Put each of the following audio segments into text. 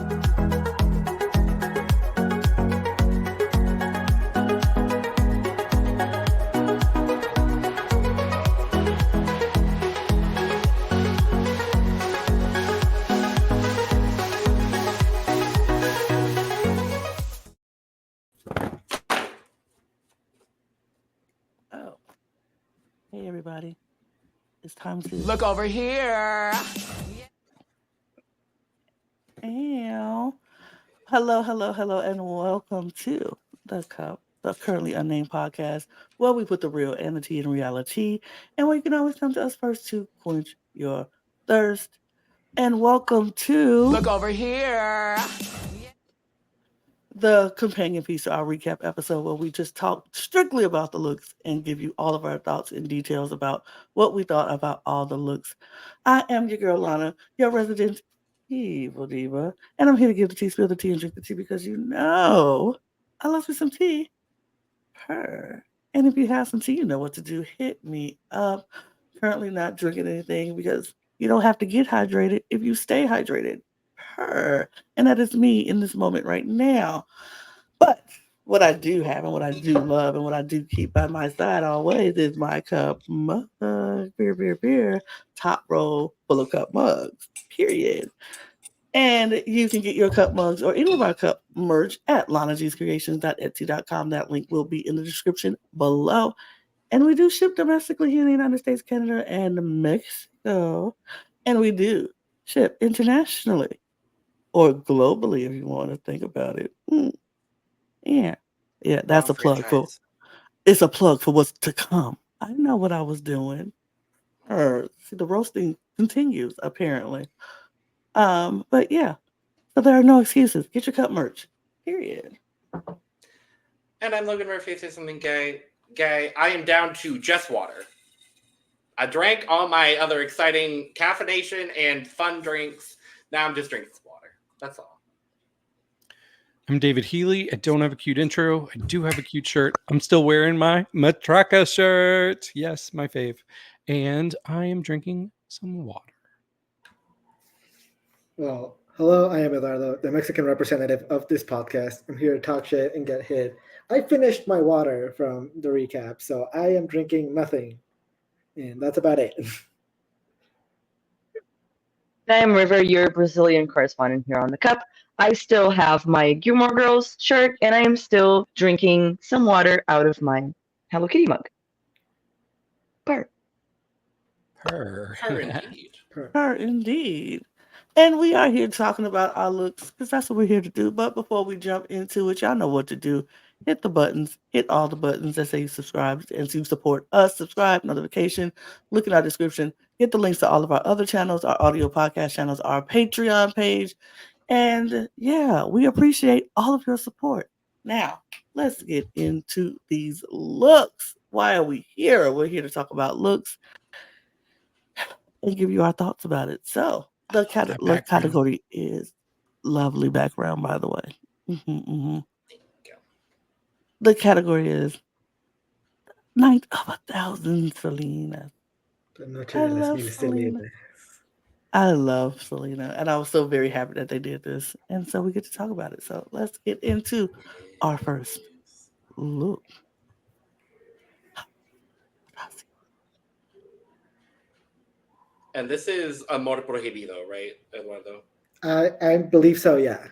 Hey everybody, it's time to look over here. Hello, and welcome to the Currently Unnamed Podcast, where we put the real and the tea in reality, and where you can always come to us first to quench your thirst. And welcome to look over here. The companion piece to our recap episode where we just talk strictly about the looks and give you all of our thoughts and details about what we thought about all the looks. I am your girl Lana, your resident evil diva, and I'm here to give the tea, spill the tea, and drink the tea because you know I love me some tea. Her. And if you have some tea, you know what to do. Hit me up. Currently not drinking anything because you don't have to get hydrated if you stay hydrated. Her. And that is me in this moment right now. But what I do have and what I do love and what I do keep by my side always is my cup mug. Beer. Top roll full of cup mugs. Period. And you can get your cup mugs or any of our cup merch at lanagcreations.etsy.com. That link will be in the description below. And we do ship domestically here in the United States, Canada, and Mexico. And we do ship internationally or globally if you want to think about it. Yeah. Yeah, that's a plug for it's a plug for what's to come. I know what I was doing. See, the roasting continues, apparently. But yeah. So there are no excuses. Get your cup merch. Period. And I'm Logan Murphy. Say something gay. I am down to just water. I drank all my other exciting caffeination and fun drinks. Now I'm just drinking water. That's all. I'm David Healy. I don't have a cute intro. I do have a cute shirt. I'm still wearing my Matraca shirt. Yes, my fave. And I am drinking some water. Well, hello, I am Eduardo, the Mexican representative of this podcast. I'm here to talk shit and get hit. I finished my water from the recap, so I am drinking nothing. And that's about it. I am River, your Brazilian correspondent here on the cup. I still have my Gilmore Girls shirt, and I am still drinking some water out of my Hello Kitty mug. Purr. Her indeed. And we are here talking about our looks because that's what we're here to do. But before we jump into it, y'all know what to do. Hit the buttons. Hit all the buttons that say subscribe and to support us. Subscribe, notification. Look in our description. Get the links to all of our other channels, our audio podcast channels, our Patreon page. And yeah, we appreciate all of your support. Now, let's get into these looks. Why are we here? We're here to talk about looks and give you our thoughts about it. So, the category is lovely background, by the way. The category is Night of 1,000 Selena. I love Selena. I love Selena, and I was so very happy that they did this, and so we get to talk about it. So let's get into our first look. And this is Amor Prohibido, right, Eduardo? I believe so, yeah.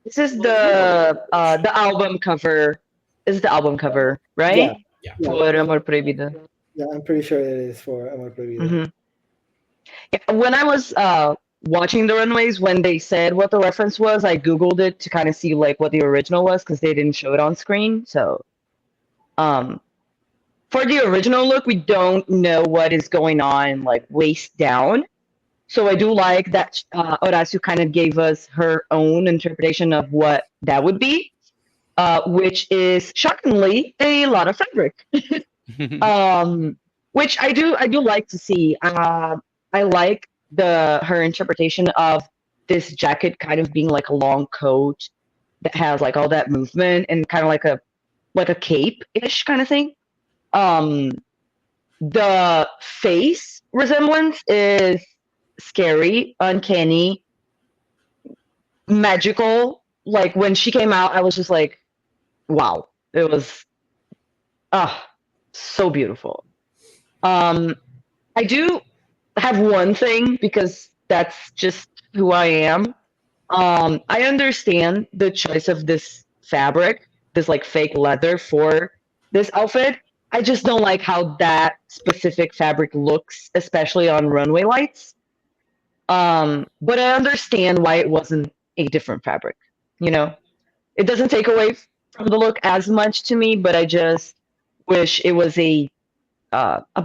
This is the album cover. This is the album cover, right? Yeah. For Amor Prohibido. Yeah, I'm pretty sure it is for Amor Prohibido. Mm-hmm. Yeah, when I was watching the runways, when they said what the reference was, I Googled it to kind of see like what the original was because they didn't show it on screen. So, for the original look, we don't know what is going on like waist down. So I do like that Horacio kind of gave us her own interpretation of what that would be, which is shockingly a lot of fabric. Which I do like to see. I like her interpretation of this jacket kind of being like a long coat that has like all that movement and kind of like a cape-ish kind of thing. The face resemblance is scary, uncanny, magical. Like when she came out, I was just like, wow, it was so beautiful. I do have one thing because that's just who I am. I understand the choice of this fabric, this like fake leather for this outfit. I just don't like how that specific fabric looks, especially on runway lights. But I understand why it wasn't a different fabric. You know, it doesn't take away from the look as much to me, but I just wish it was a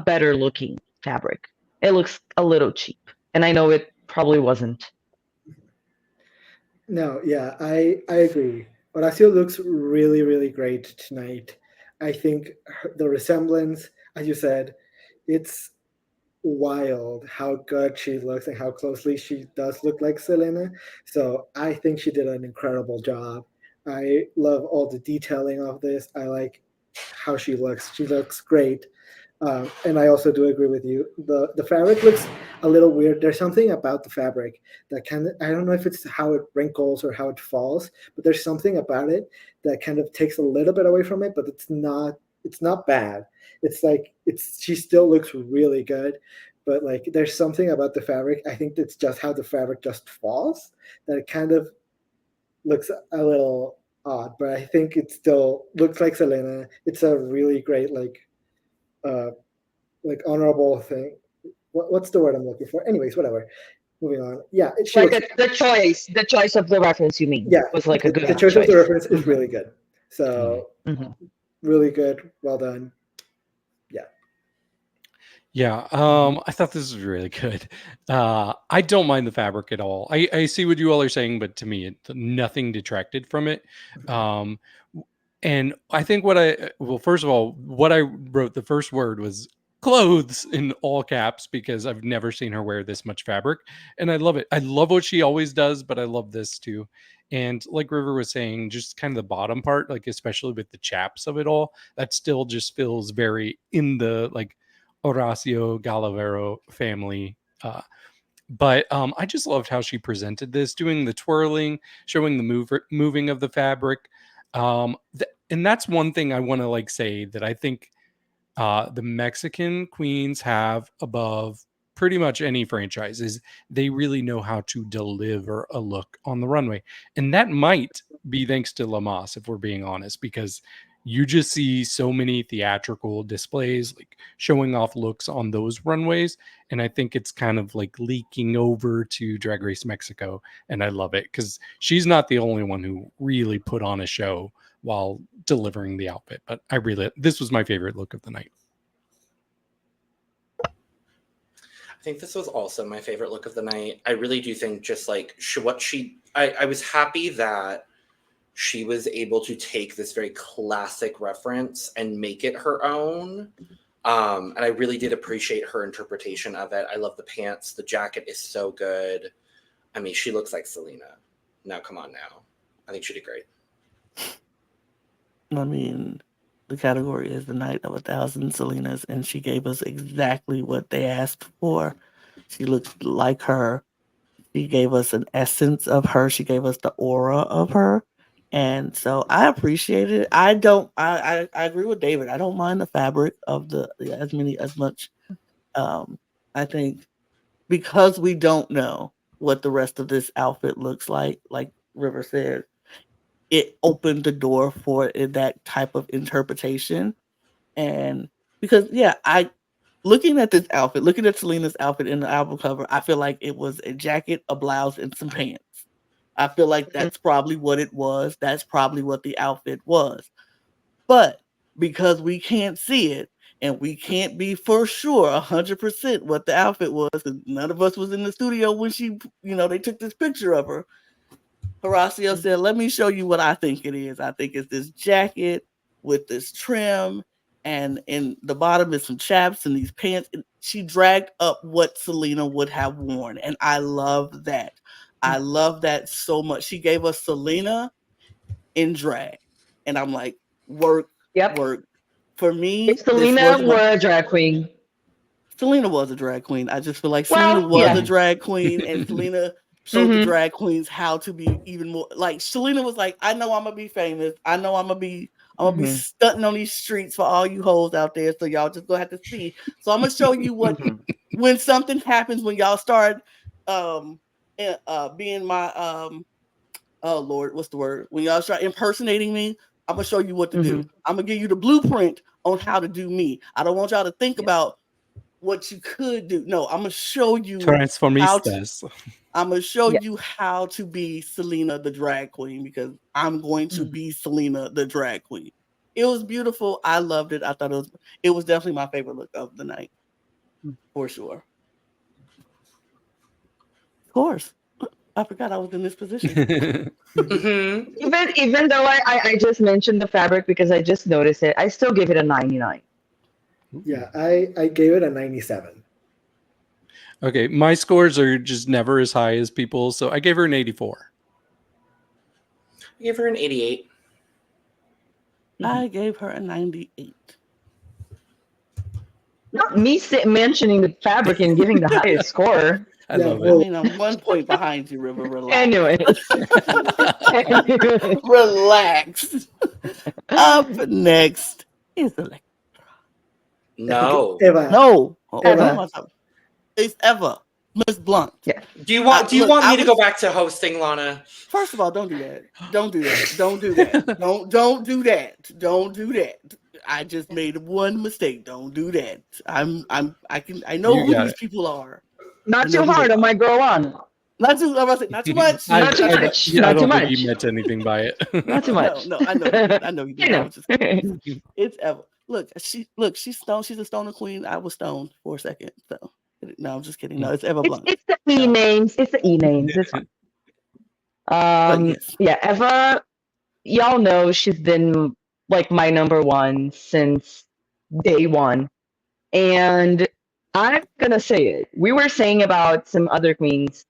better looking fabric. It looks a little cheap, and I know it probably wasn't. No, yeah, I agree. Horacio looks really, really great tonight. I think the resemblance, as you said, it's wild how good she looks and how closely she does look like Selena. So I think she did an incredible job. I love all the detailing of this. I like how she looks. She looks great. And I also do agree with you. The fabric looks a little weird. There's something about the fabric that kind of, I don't know if it's how it wrinkles or how it falls, but there's something about it that kind of takes a little bit away from it, but it's not bad. It's like she still looks really good, but like there's something about the fabric. I think it's just how the fabric just falls that it kind of looks a little odd, but I think it still looks like Selena. It's a really great uh honorable thing. What's the word I'm looking for? Anyways, whatever. Moving on. Yeah, she Like looks. the choice of the reference you mean Yeah, was like a good the choice of the choice. reference is really good. So Mhm. really good. Well done. Yeah. Yeah, I thought this was really good. I don't mind the fabric at all. I see what you all are saying, but to me, nothing detracted from it. Um, and I think well, first of all, what I wrote, the first word was clothes in all caps because I've never seen her wear this much fabric. And I love it. I love what she always does, but I love this too. And like River was saying, just kind of the bottom part, like especially with the chaps of it all, that still just feels very in the like Horacio Galavero family. But I just loved how she presented this, doing the twirling, showing the moving of the fabric. And that's one thing I want to like say that I think the Mexican queens have above pretty much any franchise is they really know how to deliver a look on the runway. And that might be thanks to Lamas, if we're being honest, because you just see so many theatrical displays like showing off looks on those runways. And I think it's kind of like leaking over to Drag Race Mexico. And I love it because she's not the only one who really put on a show while delivering the outfit. But this was my favorite look of the night. I think this was also my favorite look of the night. I really do think just like I was happy that she was able to take this very classic reference and make it her own. And I really did appreciate her interpretation of it. I love the pants. The jacket is so good. I mean, she looks like Selena. Now, come on now. I think she did great. I mean, the category is the night of 1,000 Selenas, and she gave us exactly what they asked for. She looked like her. She gave us an essence of her. She gave us the aura of her. And so I appreciate it. I agree with David. I don't mind the fabric of as much. I think because we don't know what the rest of this outfit looks like River said, it opened the door for that type of interpretation. And because I looking at this outfit, looking at Selena's outfit in the album cover, I feel like it was a jacket, a blouse, and some pants. I feel like that's probably what it was. That's probably what the outfit was. But because we can't see it and we can't be for sure 100% what the outfit was, because none of us was in the studio when they took this picture of her. Horacio said, let me show you what I think it is. I think it's this jacket with this trim, and in the bottom is some chaps and these pants. And she dragged up what Selena would have worn, and I love that. I love that so much. She gave us Selena in drag, and I'm like, work. Yep. For me, If this Selena was were a drag queen. Selena was a drag queen. I just feel like Selena Well, was a yeah. drag queen, and Selena showed the Mhm. drag queens how to be even more like Selena was like, I know I'm gonna be famous. I know I'm gonna be Mhm. stunting on these streets for all you hoes out there. So y'all just gonna have to see. So I'm gonna show you what Mhm. when something happens when y'all start being my oh Lord, what's the word? When y'all start impersonating me, I'm gonna show you what to do. Mhm. I'm gonna give you the blueprint on how to do me. I don't want y'all to think Yeah. about what you could do. No, I'm gonna show you how to Transformistas. I'm gonna show Yeah. you how to be Selena the drag queen because I'm going to Mhm. be Selena the drag queen. It was beautiful. I loved it. I thought it was definitely my favorite look of the night for sure. Of course, I forgot I was in this position. Mm-hmm. Even though I just mentioned the fabric because I just noticed it, I still give it a 99. Yeah, I gave it a 97. Okay, my scores are just never as high as people, so I gave her an 84. I gave her an 88. I gave her a 98. Not me mentioning the fabric and giving the highest score. I Yeah, love I it. well, mean, I'm 1 point behind you, River. Relax. Anyways. Anyway. Relax. Up next is Elektra. I think No. Eva. No, who am Eva. I talking? It's Eva, Miss Blunt. Yeah. Do you want Look, me to go back to hosting, Lana? First of all, don't do that. Don't do that. Don't do that. Don't do that. Don't do that. I just made one mistake. Don't do that. I know You who got these it. people are. I Not know too who they hard on my are. girl on. Not too. I was say not too much. Not too I don't, much. yeah, I Not too don't think you much. meant anything by it. Not too No, much. no. I know you did. I know you You did. I know. was just. It's Eva. Look. She's stoned. She's a stoner queen. I was stoned for a second. So no, I'm just kidding. No, it's Eva It's Blunt. it's the e names. It's the e names. It's fine. But yes, Yeah, Eva, y'all know she's been like my number one since day one. And I'm gonna say it. We were saying about some other queens,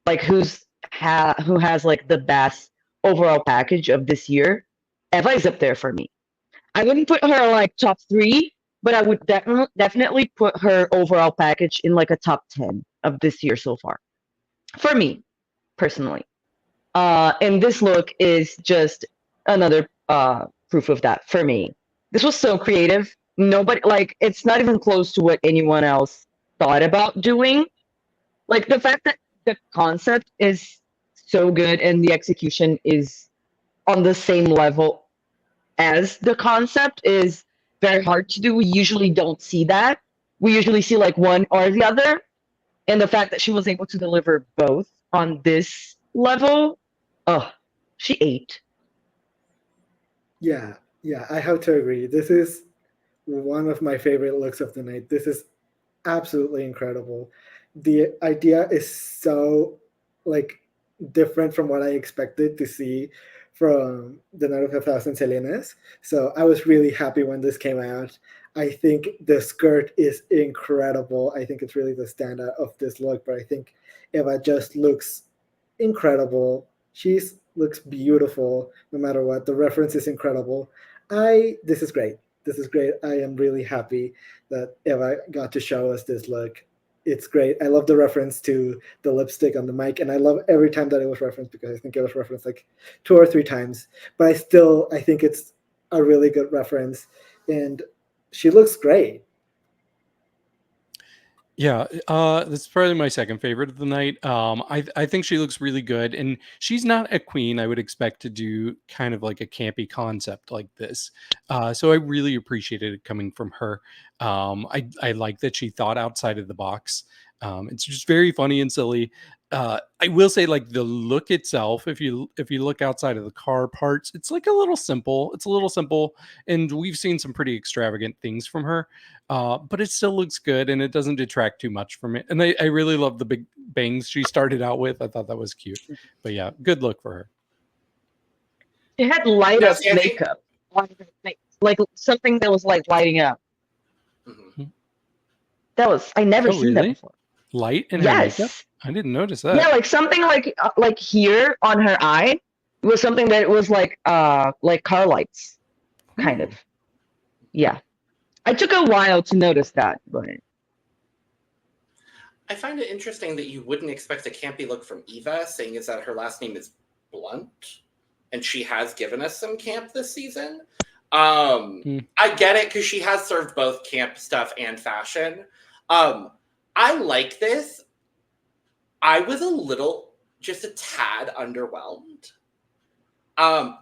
like who has like the best overall package of this year. Eva is up there for me. I wouldn't put her like top three, but I would definitely put her overall package in like a top 10 of this year so far. For me, personally. And this look is just another proof of that for me. This was so creative. Nobody, like, it's not even close to what anyone else thought about doing. Like, the fact that the concept is so good and the execution is on the same level as the concept is very hard to do. We usually don't see that. We usually see like one or the other. And the fact that she was able to deliver both on this level, oh, she ate. Yeah, yeah, I have to agree. This is one of my favorite looks of the night. This is absolutely incredible. The idea is so like different from what I expected to see from the Night of a Thousand Selenas. So I was really happy when this came out. I think the skirt is incredible. I think it's really the standout of this look, but I think Eva just looks incredible. She's looks beautiful no matter what. The reference is incredible. I This is great. This is great. I am really happy that Eva got to show us this look. It's great. I love the reference to the lipstick on the mic, and I love every time that it was referenced because I think it was referenced like 2 or 3 times. But I think it's a really good reference, and she looks great. Yeah, that's probably my second favorite of the night. I think she looks really good, and she's not a queen I would expect to do kind of like a campy concept like this. So I really appreciated it coming from her. I like that she thought outside of the box. It's just very funny and silly. I will say, like the look itself, if you look outside of the car parts, it's like a little simple. It's a little simple, and we've seen some pretty extravagant things from her. But it still looks good and it doesn't detract too much from it. And I really love the big bangs she started out with. I thought that was cute. But yeah, good look for her. She had light No, up see, I think. makeup on her face, like something that was like lighting up. Mhm. I never Oh, seen that really? before. Light in her makeup? Yes. I didn't notice Yeah, that. like something like here on her eye was something that was like car lights, kind of. Yeah. I took a while to notice that, but I find it interesting that you wouldn't expect a campy look from Eva, seeing as that her last name is Blunt, and she has given us some camp this season. I get it because she has served both camp stuff and fashion. I like this. I was just a tad underwhelmed.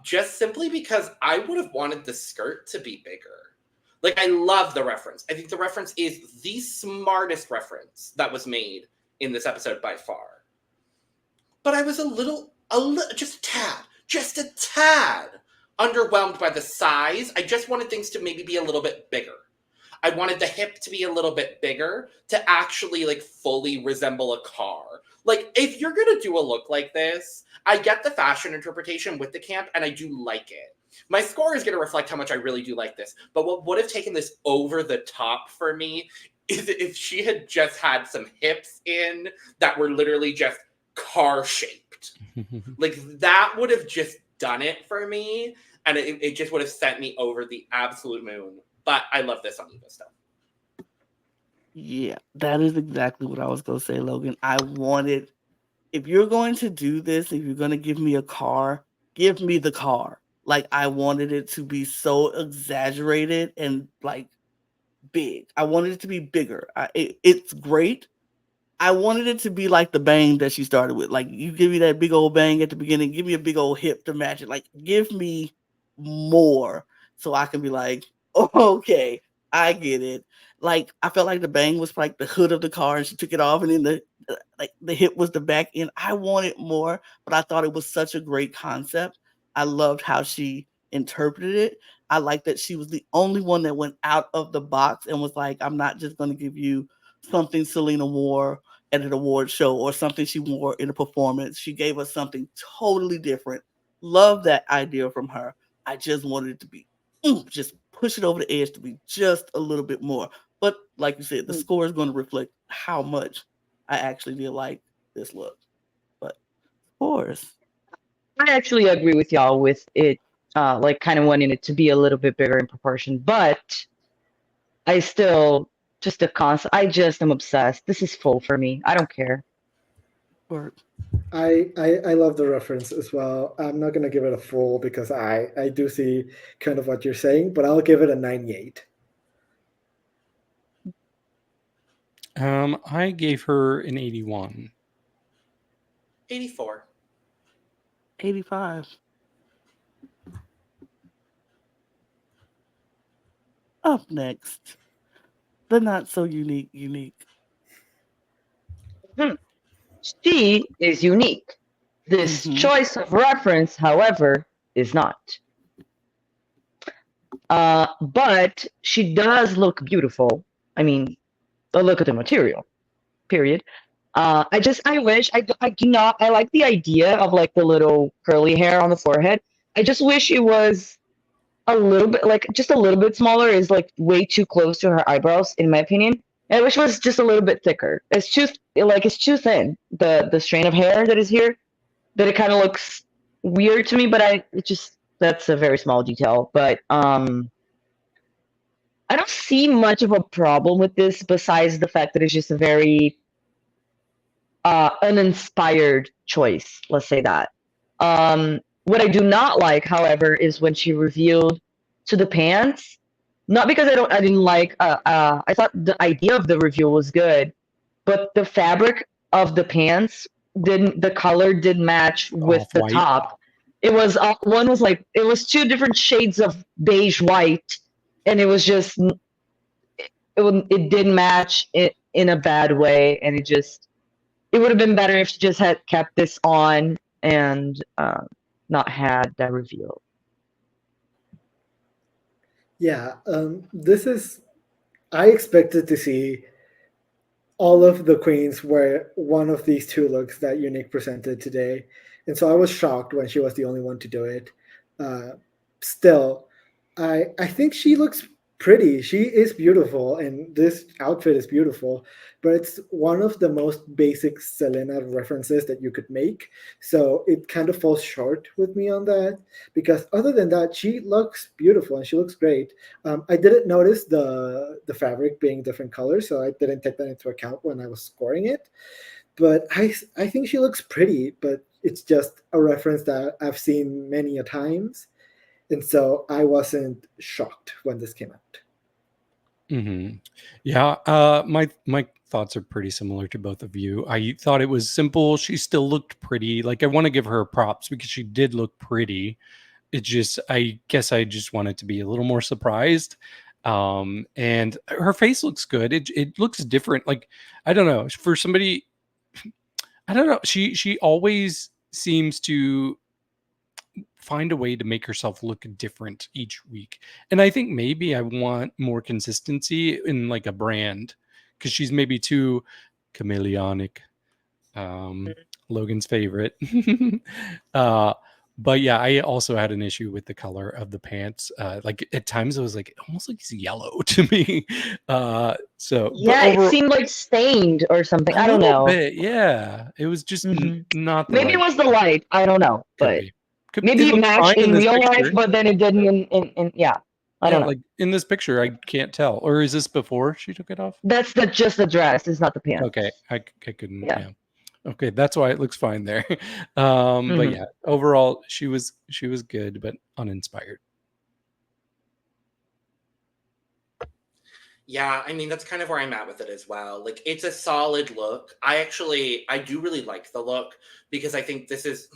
Just simply because I would have wanted the skirt to be bigger. Like, I love the reference. I think the reference is the smartest reference that was made in this episode by far. But I was just a tad underwhelmed by the size. I just wanted things to maybe be a little bit bigger. I wanted the hip to be a little bit bigger to actually, like, fully resemble a car. Like, if you're going to do a look like this, I get the fashion interpretation with the camp, and I do like it. My score is going to reflect how much I really do like this. But what would have taken this over the top for me is if she had just had some hips in that were literally just car-shaped. Like, that would have just done it for me, and it just would have sent me over the absolute moon. But I love this on Eva stuff. Yeah, that is exactly what I was going to say, Logan. If you're going to do this, if you're going to give me a car, give me the car. Like, I wanted it to be so exaggerated and, like, big. I wanted it to be bigger. It's great. I wanted it to be like the bang that she started with. Like, you give me that big old bang at the beginning, give me a big old hip to match it. Like, give me more so I can be like, oh, okay, I get it. Like, I felt like the bang was like the hood of the car and she took it off, and then the hip was the back end. I wanted more, but I thought it was such a great concept. I loved how she interpreted it. I like that she was the only one that went out of the box and was like, I'm not just going to give you something Selena wore at an award show or something she wore in a performance. She gave us something totally different. Love that idea from her. I just wanted it to be just push it over the edge to be just a little bit more. But like you said, the score is going to reflect how much I actually did like this look. But scores. I actually agree with y'all with it, like kind of wanting it to be a little bit bigger in proportion, but I still just I just am obsessed. This is full for me. I don't care. I love the reference as well. I'm not gonna give it a full because I do see kind of what you're saying, but I'll give it a 98. I gave her an 81. 84. 85. Up next, the not so unique. She is unique. This choice of reference, however, is not. But she does look beautiful. I mean, look at the material. Period. I wish I like the idea of like the little curly hair on the forehead. I just wish it was a little bit like just a little bit smaller. Is like way too close to her eyebrows, in my opinion. And I wish it was just a little bit thicker. It's too thin. The strain of hair that is here, that it kind of looks weird to me. But that's a very small detail. But I don't see much of a problem with this besides the fact that it's just a very uninspired choice. Let's say that. What I do not like, however, is when she revealed to the pants. Not because I didn't like. I thought the idea of the reveal was good, but the fabric of the pants the color didn't match with the Off-white. top. It was one was like it was two different shades of beige white, and it was just it didn't match it in a bad way, and it would have been better if she just had kept this on and not had that reveal. Yeah, I expected to see all of the queens wear one of these two looks that Unique presented today. And so I was shocked when she was the only one to do it. Still, I think she looks pretty. She is beautiful, and this outfit is beautiful. But it's one of the most basic Selena references that you could make. So it kind of falls short with me on that. Because other than that, she looks beautiful and she looks great. I didn't notice the fabric being different colors, so I didn't take that into account when I was scoring it. But I think she looks pretty, but it's just a reference that I've seen many a times, and so I wasn't shocked when this came out. Mm-hmm. Yeah, my thoughts are pretty similar to both of you. I thought it was simple. She still looked pretty. Like I want to give her props because she did look pretty. It just, I guess I just wanted to be a little more surprised. And her face looks good. It looks different. Like I don't know, for somebody, I don't know. She always seems to find a way to make herself look different each week. And I think maybe I want more consistency in like a brand because she's maybe too chameleonic. Logan's favorite. uh, but yeah, I also had an issue with the color of the pants. Like at times it was like almost like it's yellow to me. So but Yeah, it seemed like stained or something. a I don't little know. bit, yeah. It was just not the Maybe it right. was the light. I don't know, Could but be. maybe It it looks matched fine in in this real life, picture. but then it didn't in yeah. I Yeah, don't know. like in this picture, I can't tell. Or is this before she took it off? That's just the dress. It's not the pants. Okay, I couldn't. Yeah. Yeah. Okay, that's why it looks fine there. But Mhm. yeah, overall, she was good, but uninspired. Yeah, I mean that's kind of where I'm at with it as well. Like it's a solid look. I do really like the look because I think this is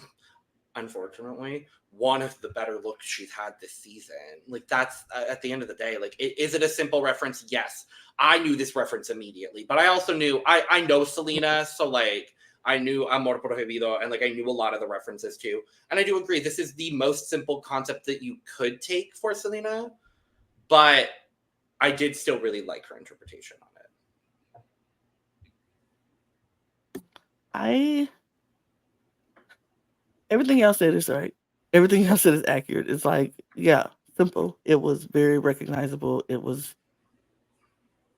unfortunately one of the better looks she's had this season. Like that's at the end of the day, like is it a simple reference? Yes. I knew this reference immediately, but I also knew I know Selena, so like I knew Amor Prohibido and like I knew a lot of the references too. And I do agree this is the most simple concept that you could take for Selena, but I did still really like her interpretation on it. Everything else said is right. Everything else said is accurate. It's like, yeah, simple. It was very recognizable.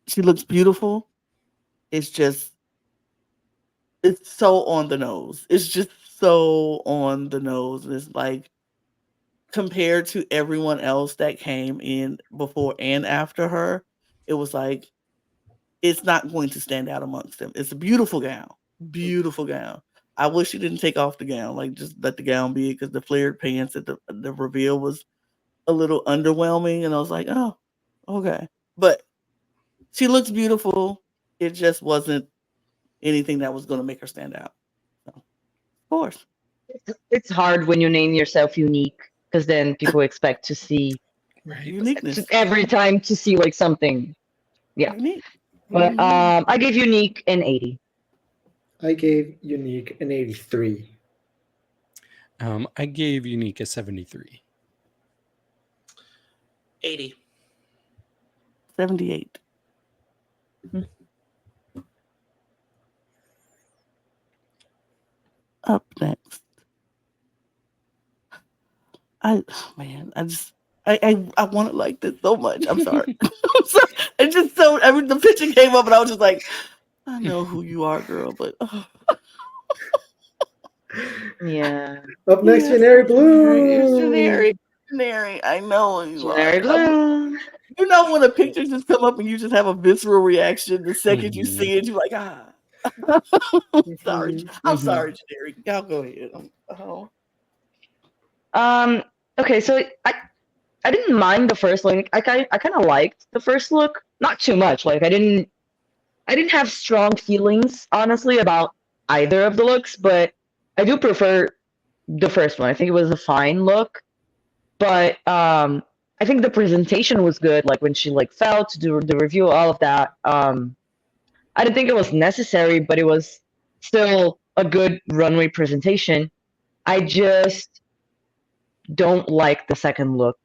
She looks beautiful. It's just, it's so on the nose. It's just so on the nose. And it's like, compared to everyone else that came in before and after her, it was like, it's not going to stand out amongst them. It's a beautiful gown. Beautiful gown. I wish she didn't take off the gown. Like just let the gown be because the flared pants at the reveal was a little underwhelming, and I was like, oh, okay. But she looks beautiful. It just wasn't anything that was going to make her stand out. So, of course, It's hard when you name yourself unique because then people expect to see Right. uniqueness. every time to see like something. Yeah. Unique. But I gave unique an 80. I gave Unique an 83. I gave Unique a 73. 80. 78. Up next. I want it like this so much. I'm sorry. I'm sorry. It just so the picture came up and I was just like, I know who you are, girl, but Yeah. Up next, yes, Jenary Bloom. Jenary. I know who you Jenary are. Bloom. You know when a picture just come up and you just have a visceral reaction the second you see it, you're like, ah. Sorry. I'm sorry, Jenary. Y'all go ahead. Okay, so I didn't mind the first look. I kind of liked the first look, not too much. Like I didn't have strong feelings honestly about either of the looks, but I do prefer the first one. I think it was a fine look, but I think the presentation was good. Like when she like fell to do the review, all of that. I didn't think it was necessary, but it was still a good runway presentation. I just don't like the second look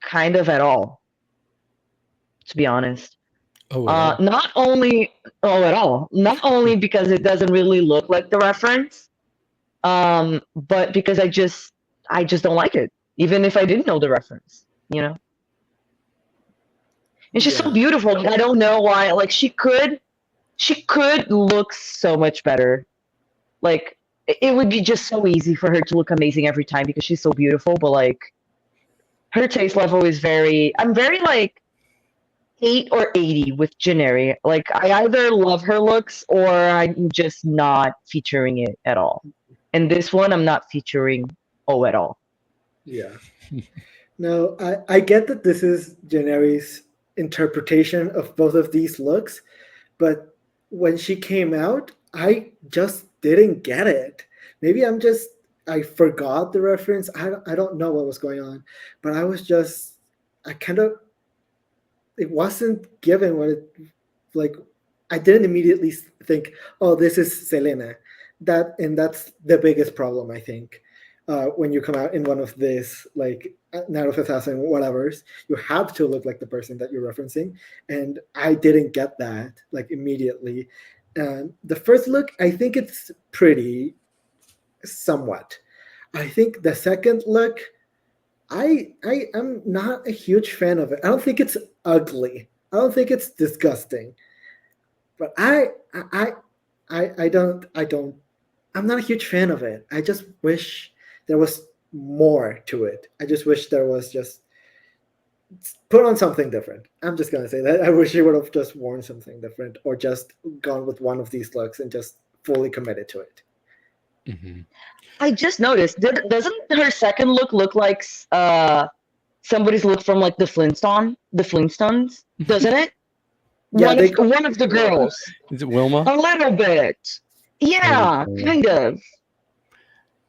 kind of at all, to be honest. Not only because it doesn't really look like the reference, but because I just don't like it, even if I didn't know the reference, you know. and she's so Yeah. beautiful. Like, I don't know why. Like she could look so much better. Like it would be just so easy for her to look amazing every time because she's so beautiful. But like her taste level is very. I'm very like 8 or 80 with Jenary. Like I either love her looks or I'm just not featuring it at all. And this one, I'm not featuring O at all. Yeah. No, I get that this is Jenary's interpretation of both of these looks, but when she came out, I just didn't get it. Maybe I forgot the reference. I don't know what was going on, but I kind of, it wasn't given what it, like, I didn't immediately think, oh, this is Selena. And that's the biggest problem, I think. When you come out in one of these, like, Night of 1,000 whatevers, you have to look like the person that you're referencing. And I didn't get that, like, immediately. The first look, I think it's pretty, somewhat. I think the second look, I am not a huge fan of it. I don't think it's ugly. I don't think it's disgusting. But I don't I'm not a huge fan of it. I just wish there was more to it. I just wish there was just put on something different. I'm just gonna say that. I wish she would have just worn something different or just gone with one of these looks and just fully committed to it. Mm-hmm. I just noticed. Doesn't her second look like somebody's look from like the Flintstones? Doesn't it? Yeah, One of the girls. Is it Wilma? A little bit. Yeah, kind of.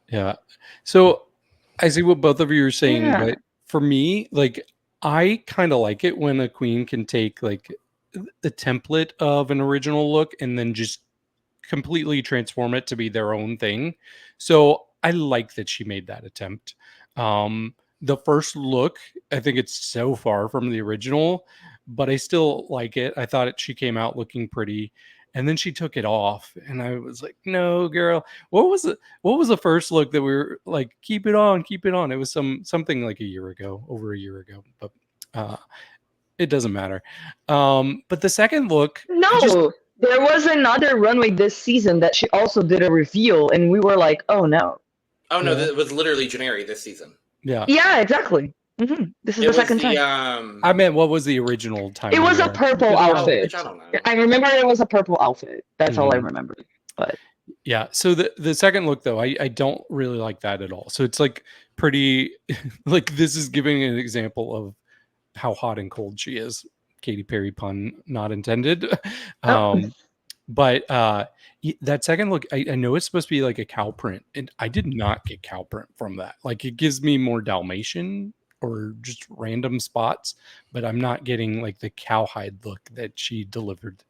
Yeah. So I see what both of you are saying, Yeah. but for me, like I kind of like it when a queen can take like the template of an original look and then just completely transform it to be their own thing. So I like that she made that attempt. The first look, I think it's so far from the original, but I still like it. I thought she came out looking pretty. And then she took it off, and I was like, "No, girl. What was it? What was the first look that we were like? Keep it on, keep it on." It was something like over a year ago, but uh, it doesn't matter. But the second look, I just No, there was another runway this season that she also did a reveal, and we were like, "Oh no!" Oh no, Yeah. it was literally Jenary this season. Yeah, Yeah, exactly. This is It the was second the time. I meant what was the original time? It we was a were- purple oh, outfit. which I don't know. I remember it was a purple outfit. That's all I Mhm. remember. But Yeah. So the second look though, I don't really like that at all. So it's like pretty like this is giving an example of how hot and cold she is. Katy Perry pun not intended. oh, But that second look, I know it's supposed to be like a cow print, and I did not get cow print from that. Like it gives me more Dalmatian or just random spots, but I'm not getting like the cowhide look that she delivered,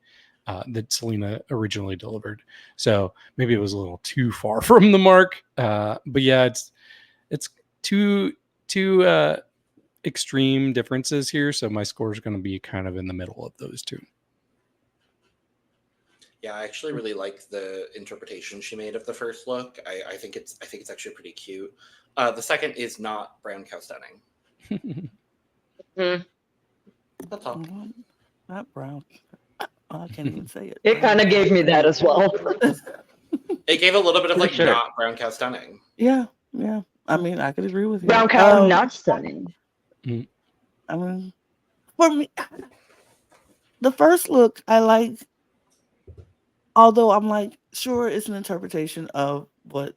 that Selena originally delivered. So maybe it was a little too far from the mark. But yeah, it's two extreme differences here. So my score is going to be kind of in the middle of those two. Yeah, I actually really like the interpretation she made of the first look. I think it's actually pretty cute. The second is not brown cow stunning. Mhm. That's all. Not brown. I can't even say it. It kind of gave me that as well. It gave a little bit of For like sure. not brown cow stunning. Yeah, yeah. I mean, I could agree with you. Brown cow, not stunning. I mean, for me, the first look I like, although I'm like, sure, it's an interpretation of what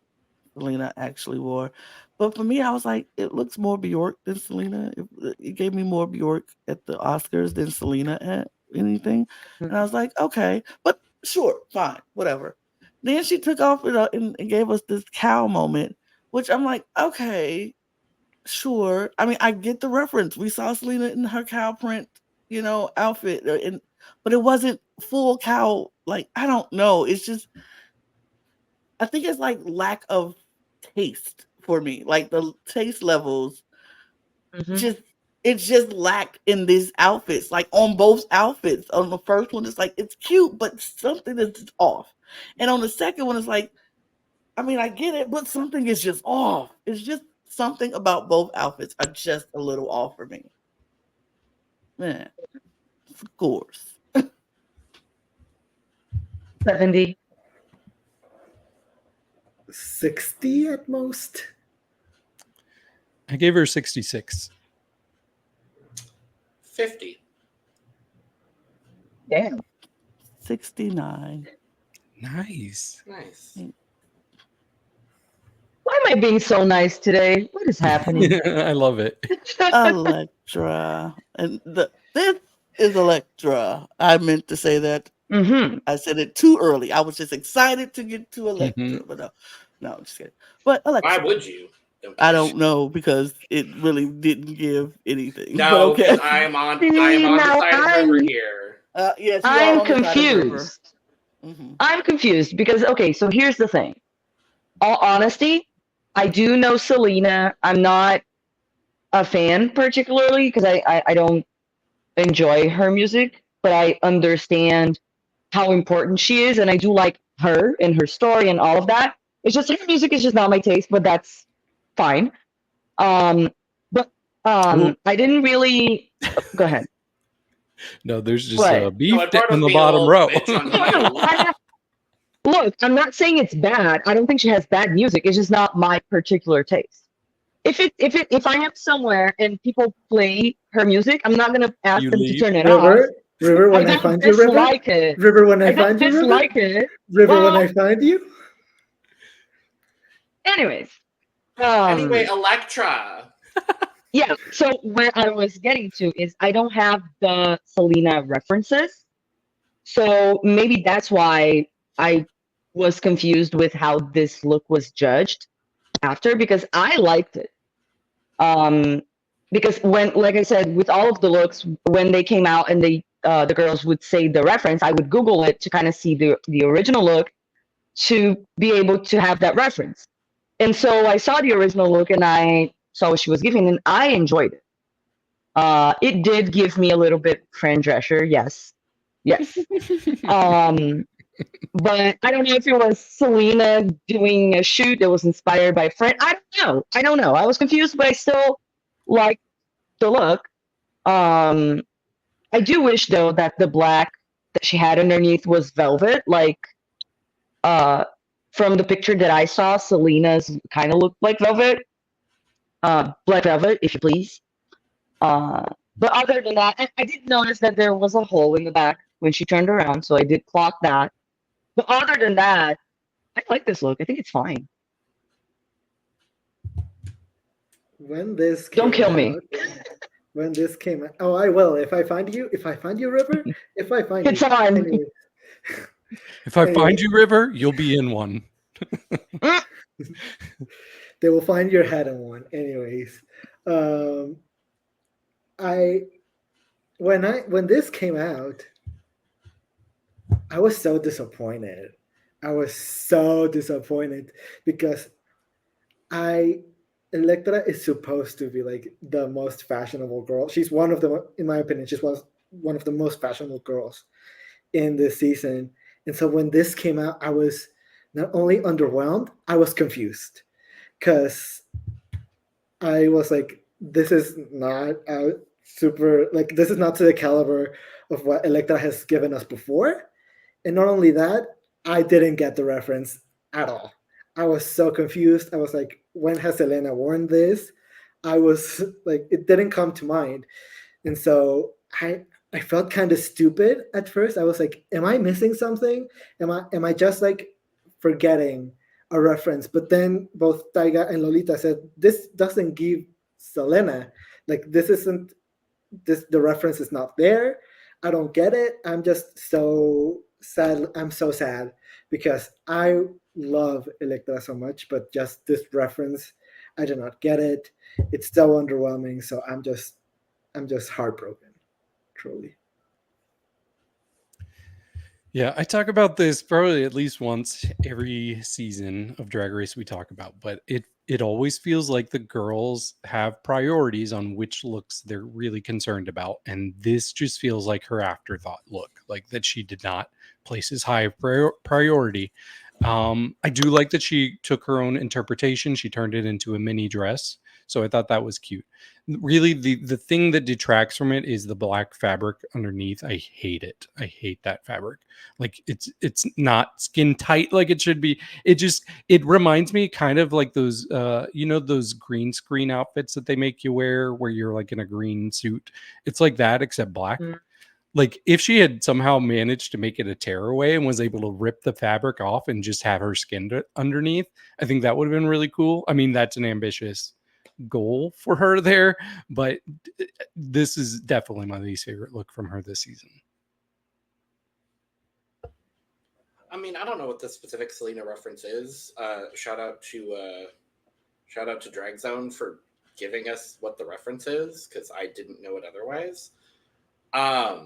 Selena actually wore. But for me, I was like, it looks more Bjork than Selena. It gave me more Bjork at the Oscars than Selena at anything. And I was like, okay, but sure, fine, whatever. Then she took off and gave us this cow moment, which I'm like, okay, sure. I mean, I get the reference. We saw Selena in her cow print, outfit, but it wasn't full cow. Like, I don't know. It's just, I think it's like lack of taste for me. Like the taste levels Mhm. just lacked in these outfits. Like on both outfits. On the first one, it's like it's cute, but something is just off. And on the second one, it's like, I mean, I get it, but something is just off. It's just something about both outfits are just a little off for me. Man. scores. 70. 60 at most. I gave her 66. 50. Damn. 69. Nice. Nice. Why am I being so nice today? What is happening? I love it. Elektra. And this is Elektra. I meant to say that. Mm-hmm. I said it too early. I was just excited to get to Elektra, but no, I'm just kidding. But Elektra, Why would you? I don't know because it really didn't give anything. No, but okay. because I am on the side of River here. Yes, I'm confused. Mm-hmm. I'm confused because, okay, so here's the thing. All honesty, I do know Selena. I'm not a fan particularly because I don't enjoy her music, but I understand how important she is, and I do like her and her story and all of that. It's just her music is just not my taste, but that's fine. But I didn't really go ahead. No, there's just What? beef Eduardo's in the being a bottom little row. bitch on you. Look, I'm not saying it's bad. I don't think she has bad music. It's just not my particular taste. If I am somewhere and people play her music, I'm not gonna ask You them to leave. turn it off. River, when I don't find you, River. dislike it. River, when I I don't find you, River. dislike it. River, when Well- I find you. Anyways, Anyway, Elektra. yeah. So where I was getting to is I don't have the Selena references, so maybe that's why I was confused with how this look was judged after because I liked it. Because when, like I said, with all of the looks, when they came out and the girls would say the reference, I would Google it to kind of see the original look to be able to have that reference. And so I saw the original look and I saw what she was giving and I enjoyed it. It did give me a little bit Fran Drescher, yes. But I don't know if it was Selena doing a shoot that was inspired by Fran. I don't know. I was confused, but I still liked the look. I do wish though that the black that she had underneath was velvet, like from the picture that I saw, Selena's kind of looked like velvet. Black velvet, if you please. But other than that, I did notice that there was a hole in the back when she turned around, so I did clock that. But other than that, I like this look. I think it's fine. When this Don't kill me. When this came out, oh, I will. If I find you, River. If I find It's you, on. anyway. If I find you, River, you'll be in one. They will find your head in one. Anyways, when this came out, I was so disappointed. Because Elektra is supposed to be like the most fashionable girl. She's one of the, in my opinion, she's one of the most fashionable girls in this season. And so when this came out, I was not only underwhelmed, I was confused because I was like, this is not this is not to the caliber of what Elektra has given us before. And not only that, I didn't get the reference at all. I was so confused. I was like, when has Selena worn this? I was like, it didn't come to mind. And so I felt kind of stupid at first. I was like, am I missing something? Am I just like forgetting a reference? But then both Taiga and Lolita said, this doesn't give Selena. Like, the reference is not there. I don't get it. I'm just so sad. I'm so sad because I love Elektra so much, but just this reference, I do not get it. It's so underwhelming. So I'm just heartbroken, truly. Yeah, I talk about this probably at least once every season of Drag Race we talk about, but it always feels like the girls have priorities on which looks they're really concerned about, and this just feels like her afterthought look, like that she did not place as high priority. I do like that she took her own interpretation. She turned it into a mini dress, So I thought that was cute. Really, the thing that detracts from it is the black fabric underneath. I hate it. I hate that fabric. Like it's not skin tight like it should be. It reminds me kind of like those those green screen outfits that they make you wear where you're like in a green suit. It's like that except black. Like if she had somehow managed to make it a tearaway and was able to rip the fabric off and just have her skin underneath, I think that would have been really cool. I mean, that's an ambitious goal for her there, but this is definitely my least favorite look from her this season. I mean, I don't know what the specific Selena reference is. Shout out to Drag Zone for giving us what the reference is, because I didn't know it otherwise. I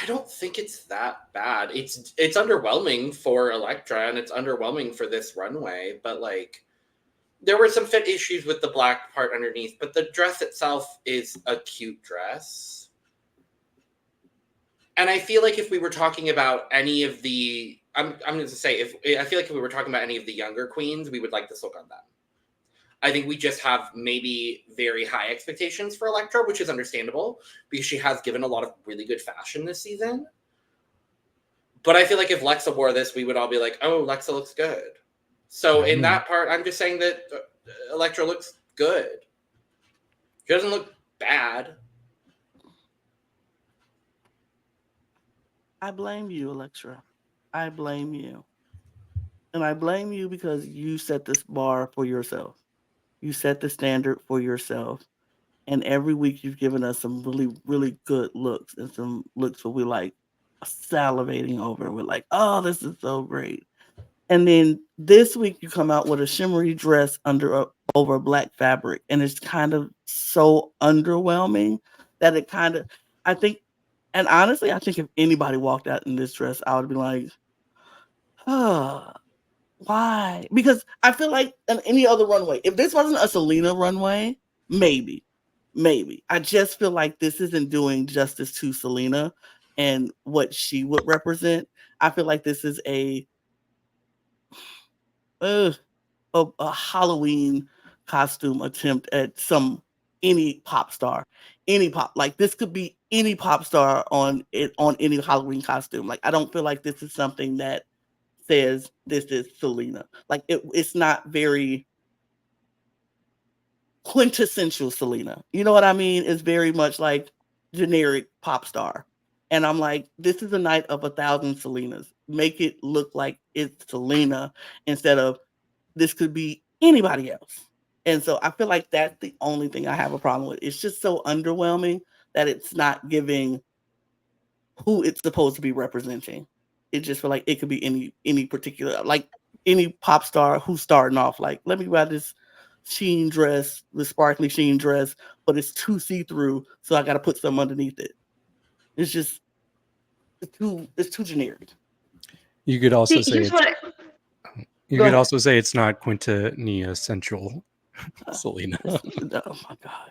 don't think it's that bad. It's underwhelming for Elektra, and it's underwhelming for this runway, but like there were some fit issues with the black part underneath, but the dress itself is a cute dress. And I feel like if we were talking about any of the I feel like if we were talking about any of the younger queens, we would like this look on them. I think we just have maybe very high expectations for Elektra, which is understandable because she has given a lot of really good fashion this season. But I feel like if Leexa wore this, we would all be like, oh, Leexa looks good. So in that part, I'm just saying that Elektra looks good. She doesn't look bad. I blame you, Elektra. I blame you. And I blame you because you set this bar for yourself. You set the standard for yourself. And every week you've given us some really, really good looks and some looks where we're like salivating over. We're like, oh, this is so great. And then this week you come out with a shimmery dress over black fabric. And it's kind of so underwhelming that it kind of, I think, and honestly, I think if anybody walked out in this dress, I would be like, oh, why? Because I feel like on any other runway, if this wasn't a Selena runway, maybe. I just feel like this isn't doing justice to Selena and what she would represent. I feel like this is a Halloween costume attempt at any pop star. Like this could be any pop star on any Halloween costume. Like I don't feel like this is something that says this is Selena. Like it's not very quintessential Selena. You know what I mean? It's very much like generic pop star. And I'm like, this is a night of 1,000 Selenas. Make it look like it's Selena instead of this could be anybody else. And so I feel like that's the only thing I have a problem with. It's just so underwhelming that it's not giving who it's supposed to be representing. It just feel like it could be any particular, like any pop star who's starting off like, let me buy this sheen dress, the sparkly sheen dress, but it's too see-through, so I got to put something underneath it. It's just it's too generic. You could also say it's not quintessential Selena. Oh my God.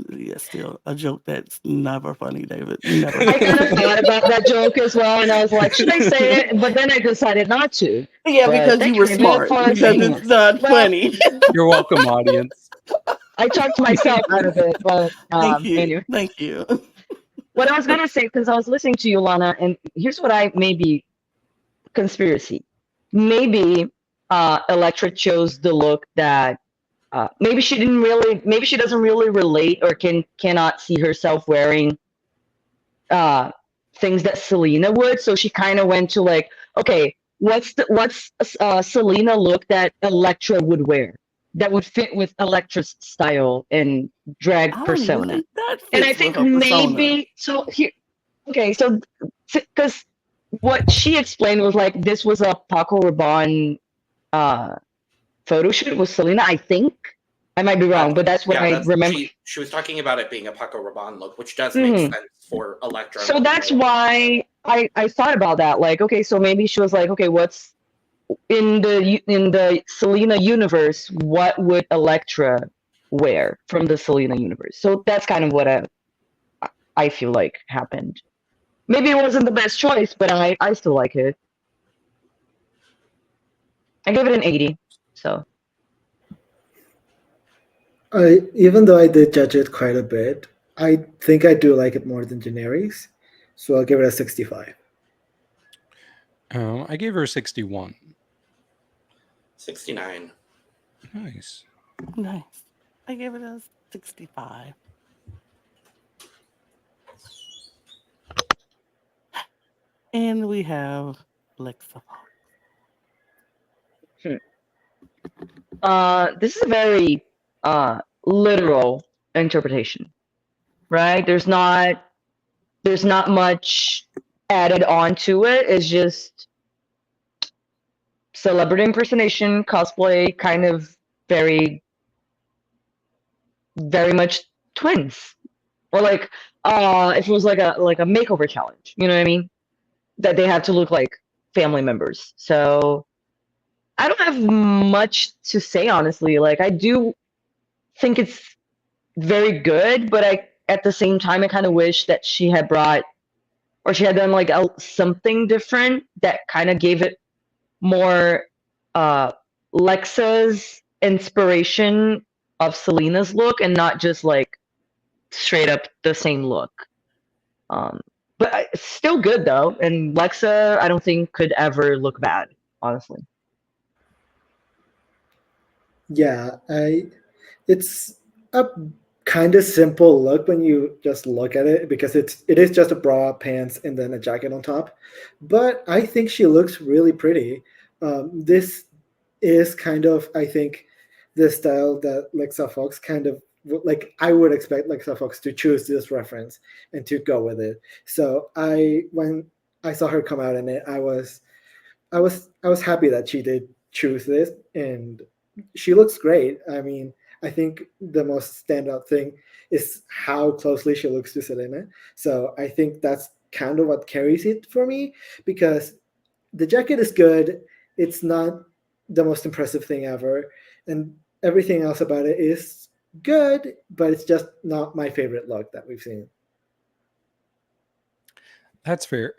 Yeah, still a joke that's never funny, David. Never. I kind of thought about that joke as well, and I was like, should I say it? But then I decided not to. Yeah, because you were smart. Because it's not funny. You're welcome, audience. I talked myself out of it, but anyway. Thank you. What I was going to say, because I was listening to you, Lana, and here's what conspiracy. Maybe Elektra chose the look that maybe she doesn't really relate or cannot see herself wearing things that Selena would. So she kind of went to like, okay, what's Selena look that Elektra would wear that would fit with Elektra's style and drag persona? And I think maybe so here. Okay, so because what she explained was like this was a Paco Rabanne photo shoot with Selena. I think I might be wrong, but that's what I remember. She was talking about it being a Paco Rabanne look, which does make sense for Elektra. So that's why I thought about that. Like, okay, so maybe she was like, okay, what's in the Selena universe? What would Elektra wear from the Selena universe? So that's kind of what I feel like happened. Maybe it wasn't the best choice, but I still like it. I gave it an 80. So Even though I did judge it quite a bit, I think I do like it more than Genary's, so I'll give it a 65. I gave her a 61. 69. Nice. Nice. I gave it a 65. And we have Leexa Fox. This is a very literal interpretation, right? There's not much added on to it. It's just celebrity impersonation, cosplay, kind of very, very much twins. Or like if it was like a makeover challenge, you know what I mean? That they have to look like family members. So I don't have much to say honestly. Like I do think it's very good, but I at the same time I kind of wish that she had brought or she had done like something different that kind of gave it more uh Lexa's inspiration of Selena's look and not just like straight up the same look. Um but it's still good though, and Lexa I don't think could ever look bad, honestly. Yeah, it's a kind of simple look when you just look at it because it is just a bra, pants, and then a jacket on top. But I think she looks really pretty. This is kind of, I think, the style that Lexa Fox kind of like. I would expect Lexa Fox to choose this reference and to go with it. So when I saw her come out in it, I was happy that she did choose this, and she looks great. I mean, I think the most standout thing is how closely she looks to Selena. So I think that's kind of what carries it for me because the jacket is good. It's not the most impressive thing ever, and everything else about it is good, but it's just not my favorite look that we've seen. That's fair.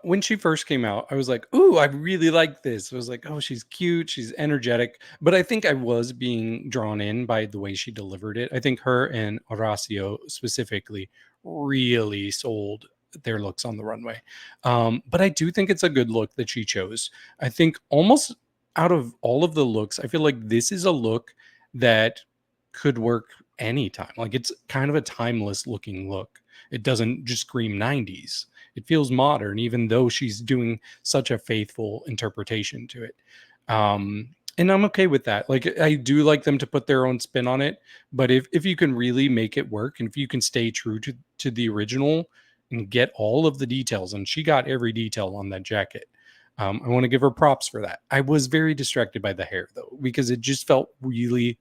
When she first came out, I was like, "Ooh, I really like this." I was like, "Oh, she's cute, she's energetic." But I think I was being drawn in by the way she delivered it. I think her and Horacio specifically really sold their looks on the runway. But I do think it's a good look that she chose. I think almost out of all of the looks, I feel like this is a look that could work anytime. Like it's kind of a timeless looking look. It doesn't just scream 90s. It feels modern, even though she's doing such a faithful interpretation to it. And I'm okay with that. Like I do like them to put their own spin on it, but if you can really make it work and if you can stay true to the original and get all of the details, and she got every detail on that jacket. I want to give her props for that. I was very distracted by the hair though, because it just felt really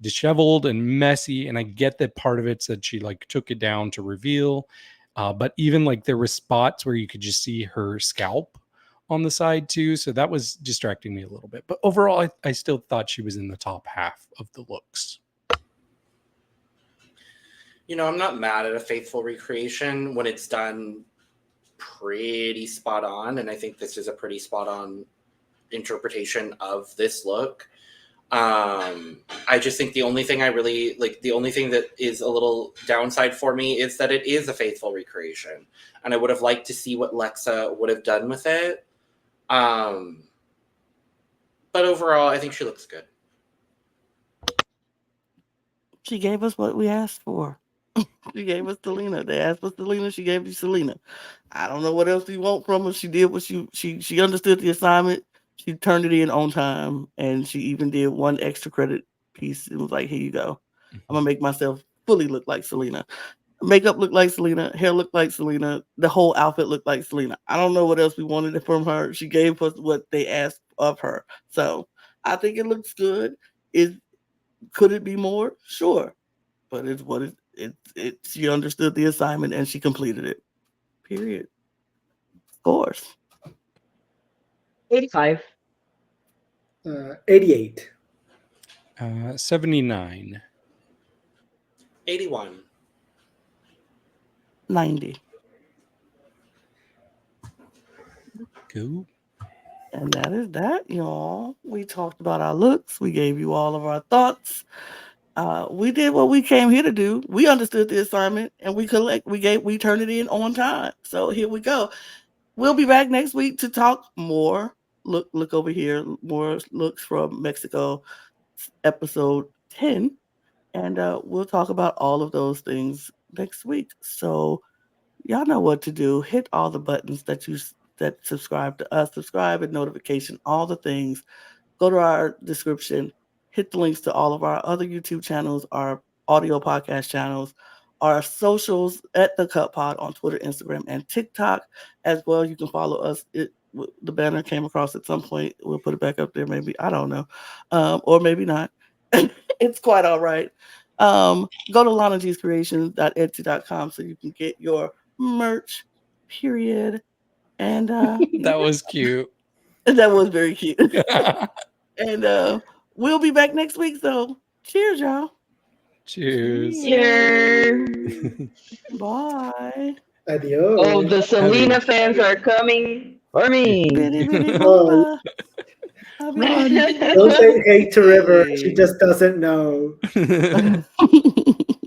disheveled and messy. And I get that part of it's that she like took it down to reveal. But even like there were spots where you could just see her scalp on the side too. So that was distracting me a little bit. But overall, I still thought she was in the top half of the looks. You know, I'm not mad at a faithful recreation when it's done pretty spot on. And I think this is a pretty spot on interpretation of this look. I just think the only thing the only thing that is a little downside for me is that it is a faithful recreation, and I would have liked to see what Lexa would have done with it. But overall, I think she looks good. She gave us what we asked for. She gave us Selena. They asked for Selena. She gave you Selena. I don't know what else you want from her. She did what she understood the assignment. She turned it in on time, and she even did one extra credit piece. It was like, here you go. I'm gonna make myself fully look like Selena. Makeup looked like Selena. Hair looked like Selena. The whole outfit looked like Selena. I don't know what else we wanted from her. She gave us what they asked of her. So I think it looks good. Is could it be more? Sure, but it's what it. She understood the assignment and she completed it. Period. Of course. 85. 88. 79. 81. 90. Go. And that is that, y'all. We talked about our looks. We gave you all of our thoughts. We did what we came here to do. We understood the assignment, and we turned it in on time. So here we go. We'll be back next week to talk more. Look over here. More looks from Mexico, episode 10, and we'll talk about all of those things next week. So y'all know what to do. Hit all the buttons that subscribe to us, subscribe and notification, all the things. Go to our description, hit the links to all of our other YouTube channels, our audio podcast channels, our socials at the Cut Pod on Twitter, Instagram, and TikTok as well. You can follow us. The banner came across at some point. We'll put it back up there, maybe. I don't know, or maybe not. It's quite all right. Go to lanagcreations.etsy.com so you can get your merch. Period. And That was cute. that was very cute. And we'll be back next week. So cheers, y'all. Cheers. Cheers. Bye. Adios. Oh, the Selena fans are coming for me. Bitty bitty Oh. boomba. Don't say hate to River. She just doesn't know.